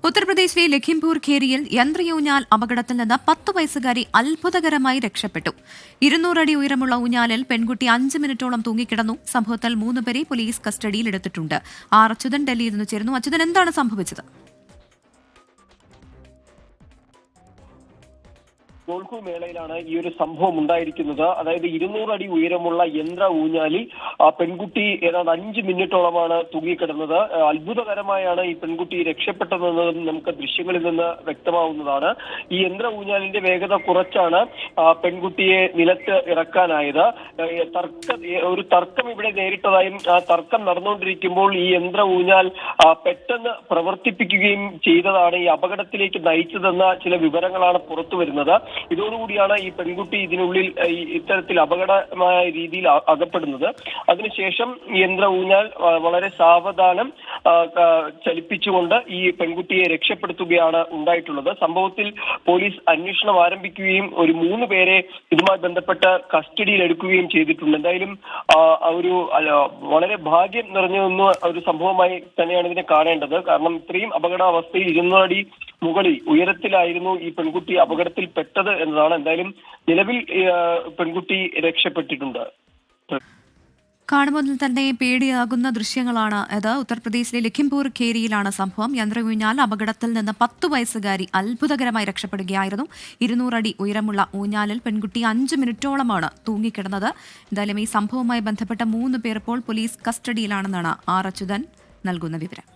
ഉത്തർപ്രദേശിലെ ലഖിംപൂർ ഖേരിയിൽ യന്ത്രയൂഞ്ഞാൽ അപകടത്തിൽ നിന്ന് 10 വയസ്സുകാരി അത്ഭുതകരമായി രക്ഷപ്പെട്ടു. 200 അടി ഉയരമുള്ള ഊഞ്ഞാലിൽ പെൺകുട്ടി 5 മിനിറ്റോളം തൂങ്ങിക്കിടന്നു. സംഭവത്തിൽ 3 പേരെ പോലീസ് കസ്റ്റഡിയിലെടുത്തിട്ടുണ്ട്. ആർ അച്യുതൻ ഡൽഹിയിൽ നിന്ന് ചേരുന്നു. അച്യുതൻ, എന്താണ് സംഭവിച്ചത്? ഗോൾക്കു മേളയിലാണ് ഈ ഒരു സംഭവം ഉണ്ടായിരിക്കുന്നത്. അതായത് 200 അടി ഉയരമുള്ള യന്ത്ര ഊഞ്ഞാലിൽ പെൺകുട്ടി ഏതാണ്ട് 5 മിനിറ്റോളമാണ് തൂങ്ങിക്കിടന്നത്. അത്ഭുതകരമായാണ് ഈ പെൺകുട്ടി രക്ഷപ്പെട്ടതെന്ന് നമുക്ക് ദൃശ്യങ്ങളിൽ നിന്ന് വ്യക്തമാവുന്നതാണ്. ഈ യന്ത്ര ഊഞ്ഞാലിന്റെ വേഗത കുറച്ചാണ് പെൺകുട്ടിയെ നിലത്ത് ഇറക്കാനായത്. ഒരു തർക്കം ഇവിടെ നേരിട്ടതായും ആ തർക്കം നടന്നുകൊണ്ടിരിക്കുമ്പോൾ ഈ യന്ത്ര ഊഞ്ഞാൽ പെട്ടെന്ന് പ്രവർത്തിപ്പിക്കുകയും ചെയ്തതാണ് ഈ അപകടത്തിലേക്ക് നയിച്ചതെന്ന ചില വിവരങ്ങളാണ് പുറത്തു വരുന്നത്. ഇതോടുകൂടിയാണ് ഈ പെൺകുട്ടി ഇതിനുള്ളിൽ ഇത്തരത്തിൽ അപകടമായ രീതിയിൽ അകപ്പെടുന്നത്. അതിനുശേഷം യന്ത്ര ഊഞ്ഞാൽ വളരെ സാവധാനം ചലിപ്പിച്ചുകൊണ്ട് ഈ പെൺകുട്ടിയെ രക്ഷപ്പെടുത്തുകയാണ് ഉണ്ടായിട്ടുള്ളത്. സംഭവത്തിൽ പോലീസ് അന്വേഷണം ആരംഭിക്കുകയും ഒരു 3 പേരെ ഇതുമായി ബന്ധപ്പെട്ട് കസ്റ്റഡിയിൽ എടുക്കുകയും ചെയ്തിട്ടുണ്ട്. എന്തായാലും ഒരു വളരെ ഭാഗ്യം നിറഞ്ഞ ഒരു സംഭവമായി തന്നെയാണ് ഇതിനെ കാണേണ്ടത്. കാരണം ഇത്രയും അപകടാവസ്ഥയിൽ 200 അടി മുകളിൽ ഉയരത്തിലായിരുന്നു ഈ പെൺകുട്ടി അപകടത്തിൽ പെട്ടത് എന്നതാണ്. എന്തായാലും നിലവിൽ പെൺകുട്ടി രക്ഷപ്പെട്ടിട്ടുണ്ട്. കാണുമ്പോൾ തന്നെ പേടിയാകുന്ന ദൃശ്യങ്ങളാണ് ഇത്. ഉത്തർപ്രദേശിലെ ലഖിംപൂർ ഖേരിയിലാണ് സംഭവം. യന്ത്രയൂഞ്ഞാൽ അപകടത്തിൽ നിന്ന് 10 വയസ്സുകാരി അത്ഭുതകരമായി രക്ഷപ്പെടുകയായിരുന്നു. 200 അടി ഉയരമുള്ള ഊഞ്ഞാലിൽ പെൺകുട്ടി 5 മിനിറ്റോളമാണ് തൂങ്ങിക്കിടന്നത്. എന്തായാലും ഈ സംഭവവുമായി ബന്ധപ്പെട്ട 3 പേർ ഇപ്പോൾ പോലീസ് കസ്റ്റഡിയിലാണെന്നാണ് ആർ അച്യുതൻ നൽകുന്ന വിവരം.